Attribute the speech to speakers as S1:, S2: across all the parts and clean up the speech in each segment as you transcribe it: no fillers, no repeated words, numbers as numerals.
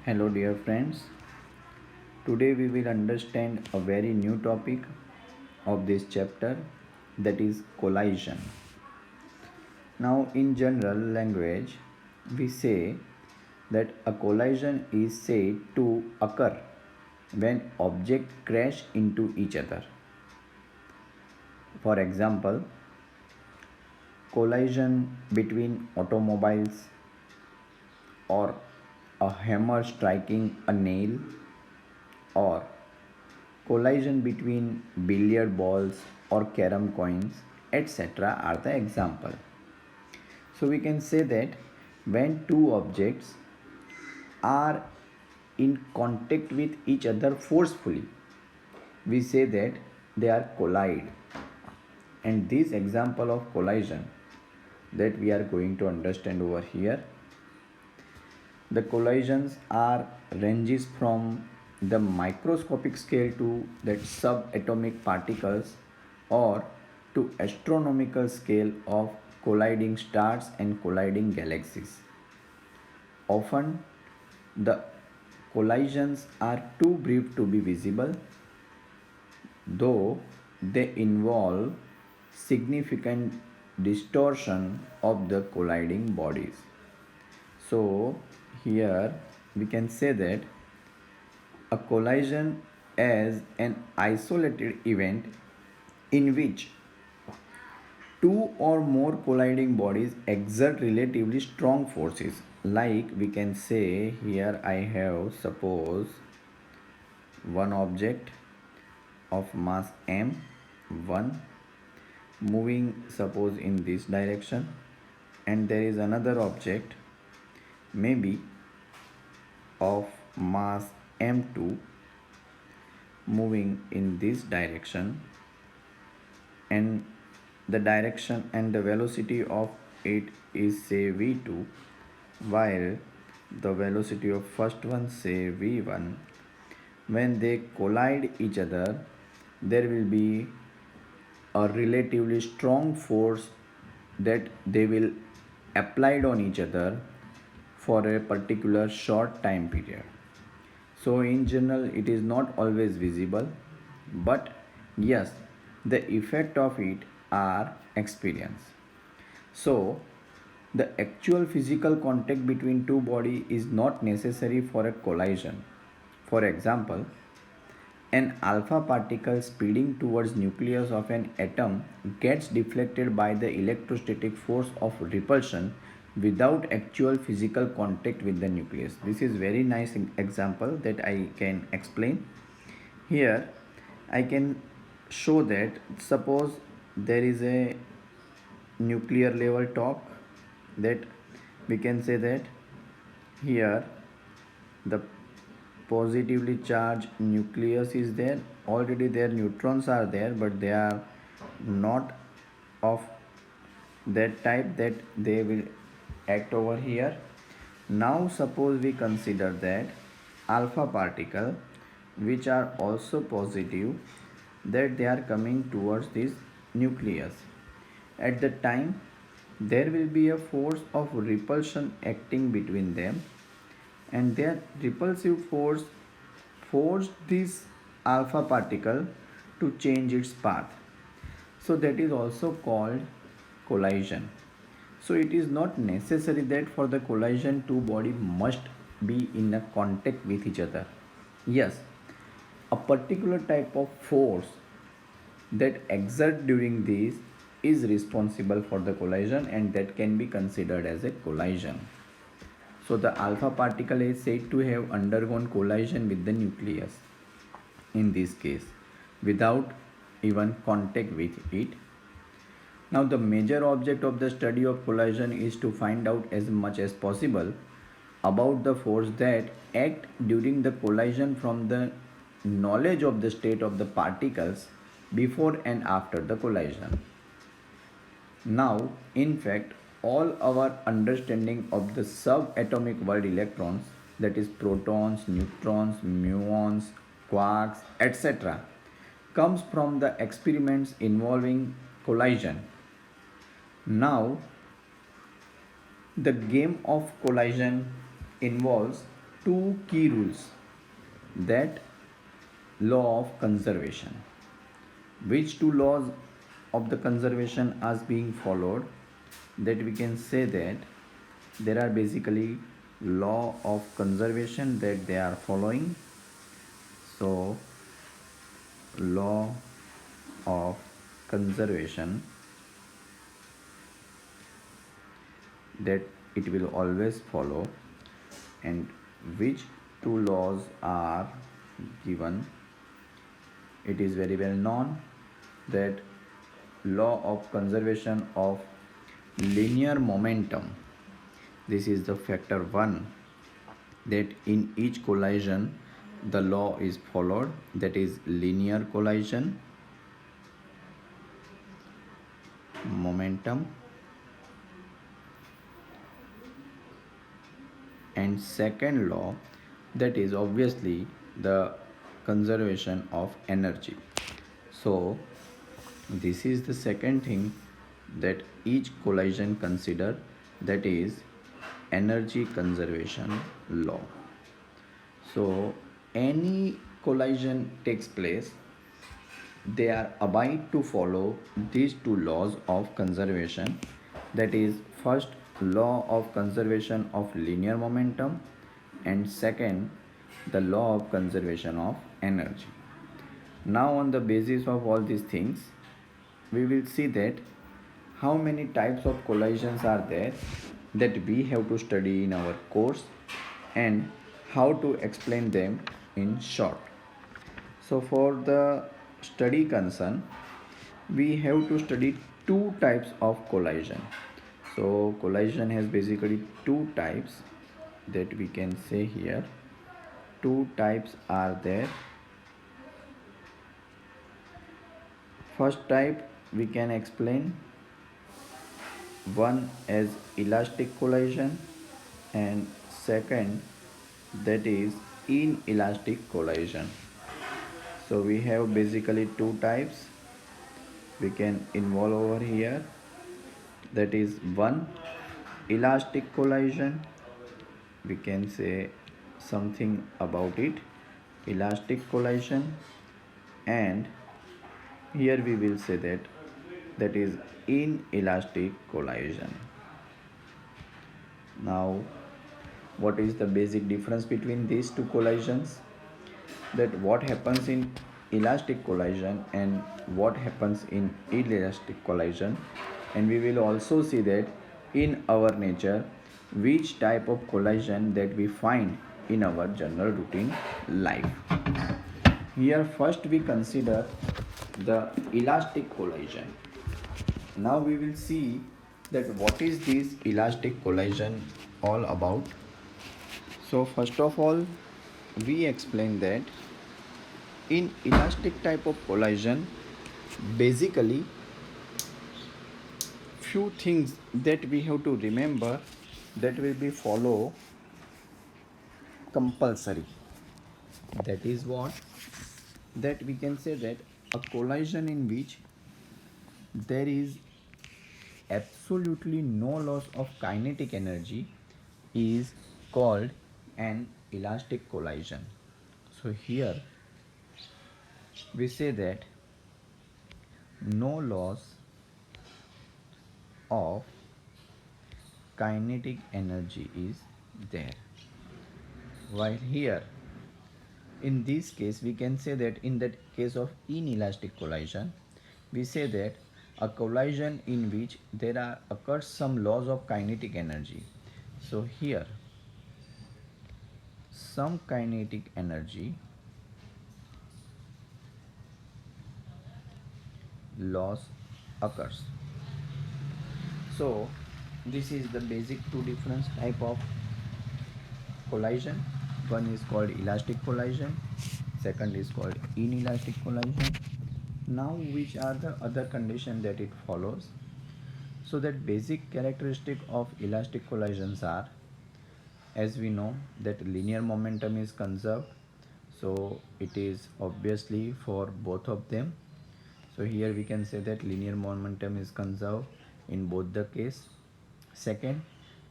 S1: Hello, dear friends. Today we will understand a very new topic of this chapter, that is collision. Now, in general language, we say that a collision is said to occur when objects crash into each other. For example, collision between automobiles or a hammer striking a nail or collision between billiard balls or carom coins, etc. are the example. So we can say that when two objects are in contact with each other forcefully, we say that they are collide. And this example of collision that we are going to understand over here, the collisions are ranges from the microscopic scale to that subatomic particles or to astronomical scale of colliding stars and colliding galaxies. Often the collisions are too brief to be visible, though they involve significant distortion of the colliding bodies. So here we can say that a collision is an isolated event in which two or more colliding bodies exert relatively strong forces. Like we can say here I have suppose one object of mass m1 moving suppose in this direction, and there is another object maybe of mass m2 moving in this direction, and the direction and the velocity of it is say v2, while the velocity of first one say v1. When they collide each other, there will be a relatively strong force that they will applied on each other for a particular short time period. So in general it is not always visible, but yes, the effect of it are experienced. So the actual physical contact between two bodies is not necessary for a collision. For example, an alpha particle speeding towards nucleus of an atom gets deflected by the electrostatic force of repulsion without actual physical contact with the nucleus. This is very nice example that I can explain. Here I can show that suppose there is a nuclear level talk, that we can say that here the positively charged nucleus is there, already their neutrons are there, but they are not of that type that they will act over here. Now suppose we consider that alpha particle which are also positive, that they are coming towards this nucleus. At the time there will be a force of repulsion acting between them, and their repulsive force forced this alpha particle to change its path. So that is also called collision. So it is not necessary that for the collision two bodies must be in a contact with each other. Yes, a particular type of force that exert during this is responsible for the collision, and that can be considered as a collision. So the alpha particle is said to have undergone collision with the nucleus in this case without even contact with it. Now the major object of the study of collision is to find out as much as possible about the force that act during the collision from the knowledge of the state of the particles before and after the collision. Now, in fact, all our understanding of the subatomic world electrons, that is protons, neutrons, muons, quarks, etc., comes from the experiments involving collision. Now, the game of collision involves two key rules that law of conservation. Which two laws of the conservation are being followed? That we can say that there are basically law of conservation that they are following. So law of conservation that it will always follow, and which two laws are given. It is very well known that law of conservation of linear momentum, this is the factor 1, that in each collision the law is followed, that is linear collision momentum. And second law, that is obviously the conservation of energy. So this is the second thing that each collision consider, that is energy conservation law. So any collision takes place, they are obliged to follow these two laws of conservation, that is first law of conservation of linear momentum, and second the law of conservation of energy. Now on the basis of all these things, we will see that how many types of collisions are there that we have to study in our course, and how to explain them in short. So for the study concern, we have to study two types of collision. So collision has basically two types that we can say here. Two types are there. First type we can explain one as elastic collision, and second that is inelastic collision. So we have basically two types we can involve over here, that is one elastic collision, we can say something about it, elastic collision, and here we will say that that is inelastic collision. Now what is the basic difference between these two collisions, that what happens in elastic collision and what happens in inelastic collision, and we will also see that in our nature which type of collision that we find in our general routine life. Here first we consider the elastic collision. Now we will see that what is this elastic collision all about. So first of all we explain that in elastic type of collision, basically few things that we have to remember that will be follow compulsory. That is what, that we can say that a collision in which there is absolutely no loss of kinetic energy is called an elastic collision. So here we say that no loss of kinetic energy is there, while here in this case we can say that in that case of inelastic collision we say that a collision in which there are occurs some loss of kinetic energy. So here some kinetic energy loss occurs. So this is the basic two different type of collision. One is called elastic collision, second is called inelastic collision. Now which are the other condition that it follows? So that basic characteristic of elastic collisions are, as we know that linear momentum is conserved, so it is obviously for both of them. So here we can say that linear momentum is conserved in both the case. Second,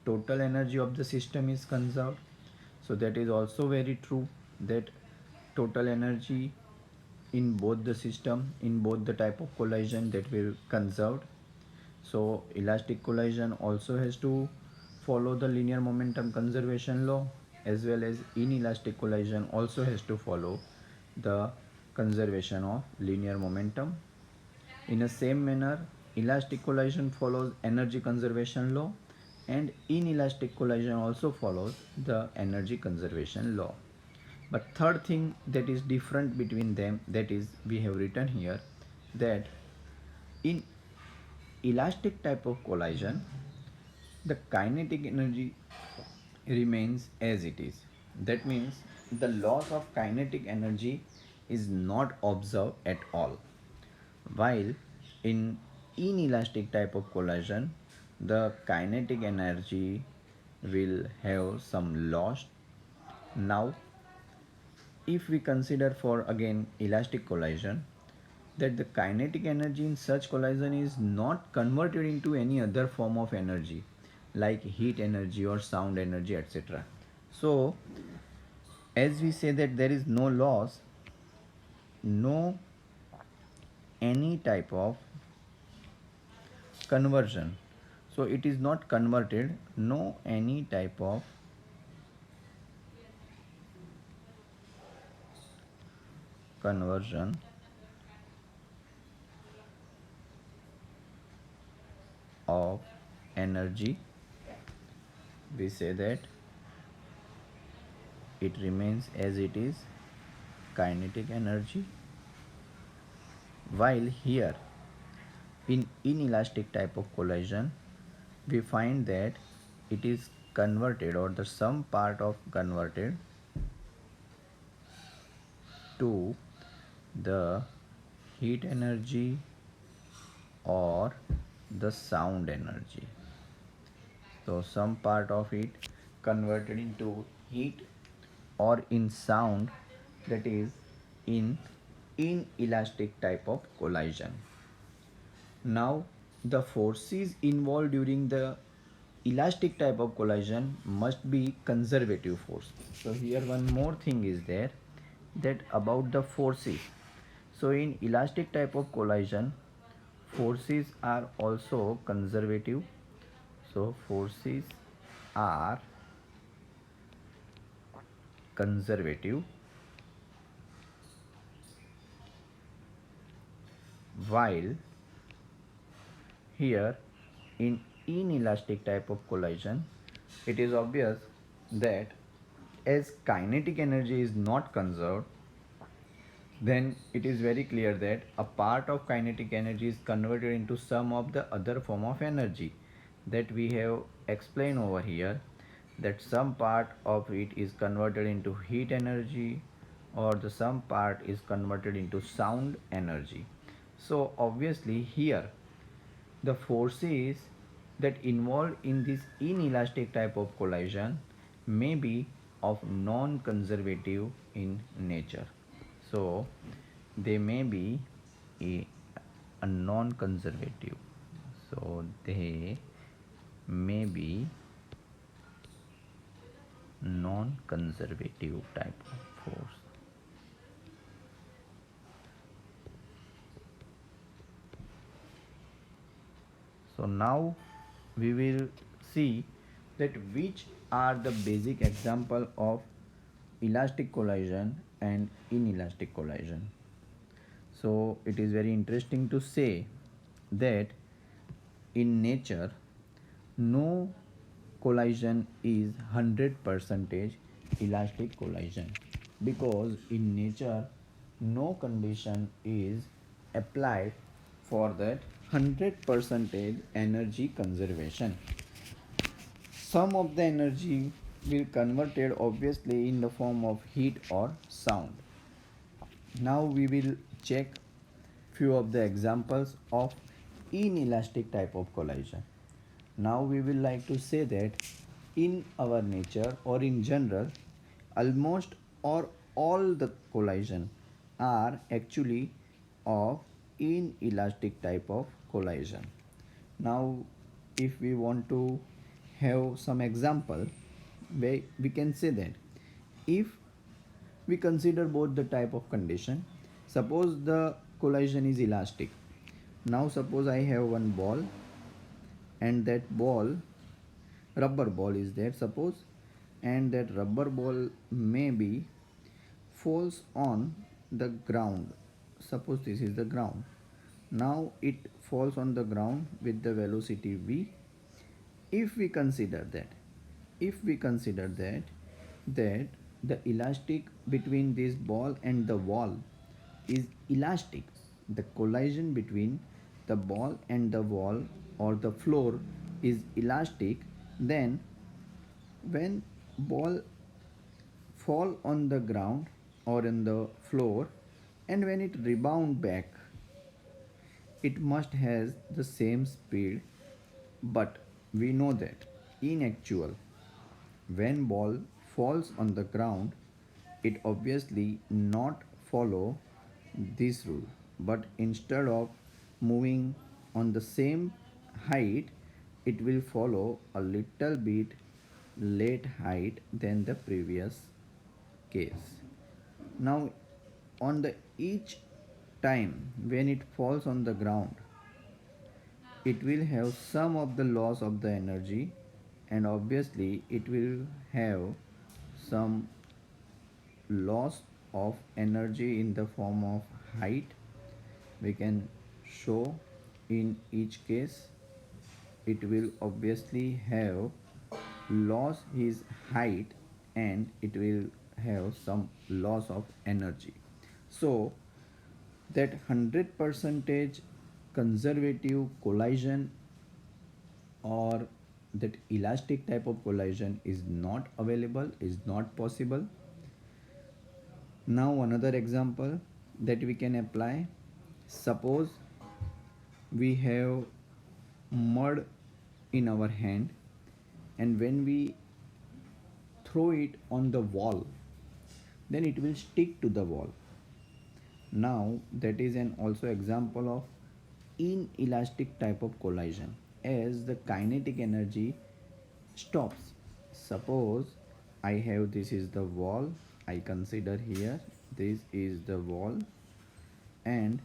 S1: total energy of the system is conserved. So that is also very true, that total energy in both the system, in both the type of collision, that will conserved. So elastic collision also has to follow the linear momentum conservation law, as well as inelastic collision also has to follow the conservation of linear momentum. In the same manner, elastic collision follows energy conservation law, and inelastic collision also follows the energy conservation law. But third thing that is different between them, that is we have written here, that in elastic type of collision, the kinetic energy remains as it is. That means the loss of kinetic energy is not observed at all. While in inelastic type of collision, the kinetic energy will have some loss. Now, if we consider for again elastic collision, that the kinetic energy in such collision is not converted into any other form of energy like heat energy or sound energy, etc. So as we say that there is no loss, no any type of conversion, so it is not converted, no any type of conversion of energy, we say that it remains as it is, kinetic energy. While here in inelastic type of collision, we find that it is converted, or the some part of converted to the heat energy or the sound energy. So some part of it converted into heat or in sound, that is in inelastic type of collision. Now the forces involved during the elastic type of collision must be conservative force. So here one more thing is there, that about the forces. So in elastic type of collision, forces are also conservative. So forces are conservative, while here in inelastic type of collision, it is obvious that as kinetic energy is not conserved, then it is very clear that a part of kinetic energy is converted into some of the other form of energy that we have explained over here, that some part of it is converted into heat energy, or the some part is converted into sound energy. So obviously here the forces that involved in this inelastic type of collision may be of non-conservative in nature. So they may be a, a non-conservative. So they may be non-conservative type of force. So now we will see that which are the basic example of elastic collision and inelastic collision. So it is very interesting to say that in nature no collision is 100% elastic collision, because in nature no condition is applied for that 100% energy conservation. Some of the energy will converted obviously in the form of heat or sound. Now we will check few of the examples of inelastic type of collision. Now we will like to say that in our nature or in general, almost or all the collision are actually of inelastic type of collision. Now if we want to have some example, we can say that If we consider both the type of condition, suppose the collision is elastic. Now suppose I have one ball, and that ball, rubber ball is there suppose, and that rubber ball maybe falls on the ground. Suppose this is the ground. Now it falls on the ground with the velocity v. If we consider that, if we consider that the elastic between this ball and the wall is elastic, the collision between the ball and the wall or the floor is elastic, then when ball fall on the ground or in the floor, and when it rebound back, it must has the same speed. But we know that in actual, when ball falls on the ground, it obviously not follow this rule, but instead of moving on the same height, it will follow a little bit late height than the previous case. Now on the each time when it falls on the ground, it will have some of the loss of the energy, and obviously it will have some loss of energy in the form of height. We can show in each case it will obviously have loss his height, and it will have some loss of energy. So that 100 percentage conservative collision or that elastic type of collision is not available, is not possible. Now another example that we can apply, suppose we have mud in our hand, and when we throw it on the wall, then it will stick to the wall. Now that is an also example of inelastic type of collision, as the kinetic energy stops. Suppose I have, this is the wall, I consider here this is the wall, and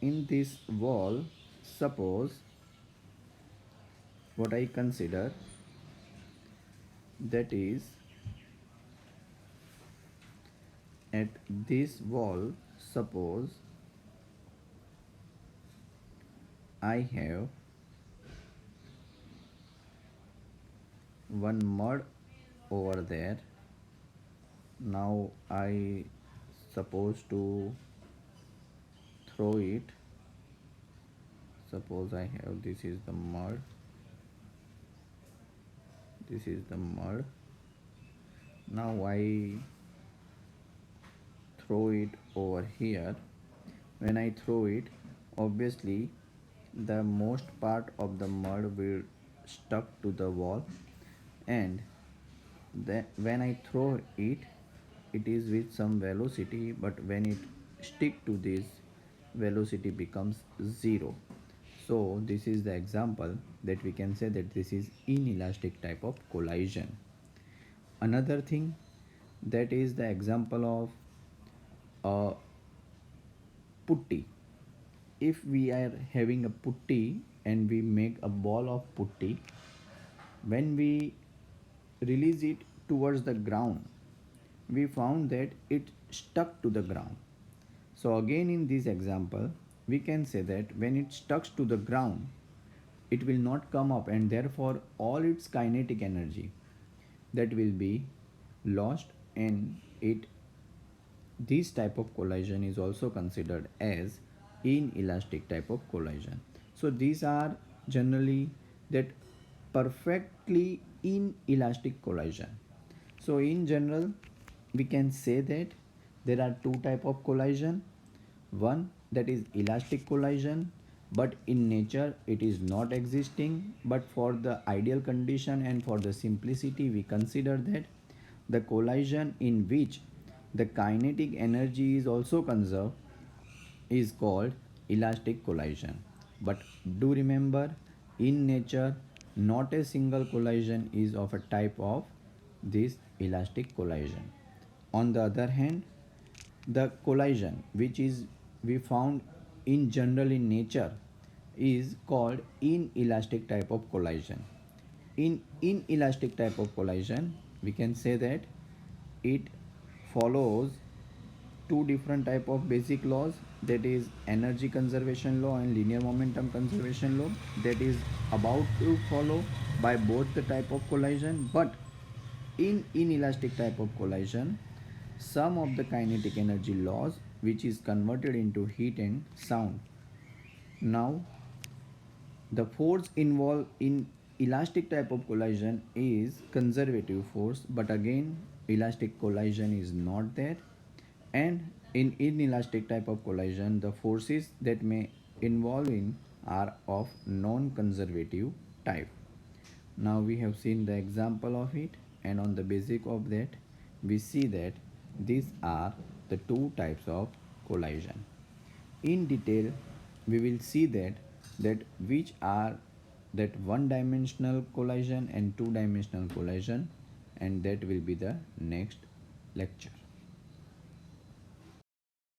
S1: in this wall, suppose what I consider, that is at this wall, suppose I have one mud over there. Now I suppose to throw it. Suppose I have, this is the mud, this is the mud. Now I throw it over here. When I throw it, obviously the most part of the mud will stuck to the wall, and then when I throw it, it is with some velocity, but when it stick to this, velocity becomes zero. So this is the example that we can say that this is inelastic type of collision. Another thing, that is the example of a putty. If we are having a putty and we make a ball of putty, when we release it towards the ground, we found that it stuck to the ground. So again in this example, we can say that when it stuck to the ground, it will not come up, and therefore all its kinetic energy that will be lost, and it, this type of collision is also considered as inelastic type of collision. So these are generally that perfectly inelastic collision. So in general, we can say that there are two type of collision. One, that is elastic collision, but in nature it is not existing, but for the ideal condition and for the simplicity, we consider that the collision in which the kinetic energy is also conserved is called elastic collision. But do remember, in nature not a single collision is of a type of this elastic collision. On the other hand, the collision which is we found in general in nature is called inelastic type of collision. In inelastic type of collision, we can say that it follows two different type of basic laws, that is energy conservation law and linear momentum conservation law, that is about to follow by both the type of collision. But in inelastic type of collision, some of the kinetic energy laws which is converted into heat and sound. Now the force involved in elastic type of collision is conservative force, but again elastic collision is not there. And in inelastic type of collision, the forces that may involve in are of non-conservative type. Now we have seen the example of it, and on the basis of that we see that these are the two types of collision. In detail we will see that which are that one dimensional collision and two dimensional collision, and that will be the next lecture.